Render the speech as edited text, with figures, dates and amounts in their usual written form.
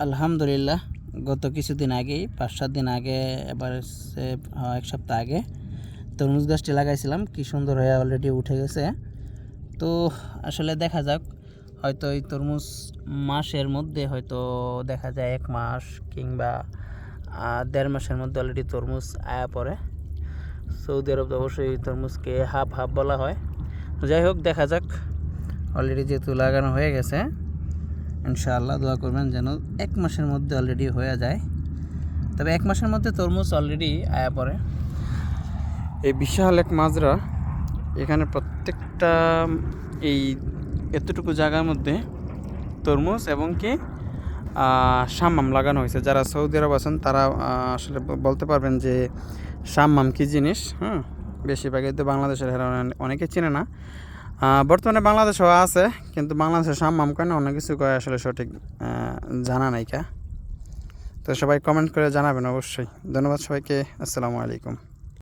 আলহামদুলিল্লাহ গত কিছুদিন আগেই 5-7 দিন আগে এবার এক সপ্তাহ আগে তরমুজ গাছটি লাগাইছিলাম, কি সুন্দর হয়ে অলরেডি উঠে গেছে। তো আসলে দেখা যাক, হয়তো এই তরমুজ মাসের মধ্যে হয়তো দেখা যায় 1 মাস কিংবা 1.5 মাসের মধ্যে অলরেডি তরমুজ আয়া পড়ে। সৌদি আরব অবশ্যই তরমুজকে হাফ হাফ বলা হয়। যাই হোক, দেখা যাক, অলরেডি যেহেতু লাগানো হয়ে গেছে, ইনশাআল্লাহ দোয়া করবেন যেন 1 মাসের মধ্যে অলরেডি হয়ে যায়। তবে 1 মাসের মধ্যে তরমুজ অলরেডি আয়া পড়ে। এই বিশাল এক মাজরা, এখানে প্রত্যেকটা এই এতটুকু জায়গার মধ্যে তরমুজ এবং কি শাম্মাম লাগানো হয়েছে। যারা সৌদি আরব আছেন তারা আসলে বলতে পারবেন যে শাম্মাম কী জিনিস। বেশিরভাগই তো বাংলাদেশের অনেকে চেনে না। বর্তমানে বাংলাদেশেও আছে, কিন্তু বাংলাদেশের শাম্মাম কয় না, অন্য কিছু কয়, আসলে সঠিক জানা নাই কা। তো সবাই কমেন্ট করে জানাবেন অবশ্যই। ধন্যবাদ সবাইকে। আসসালামু আলাইকুম।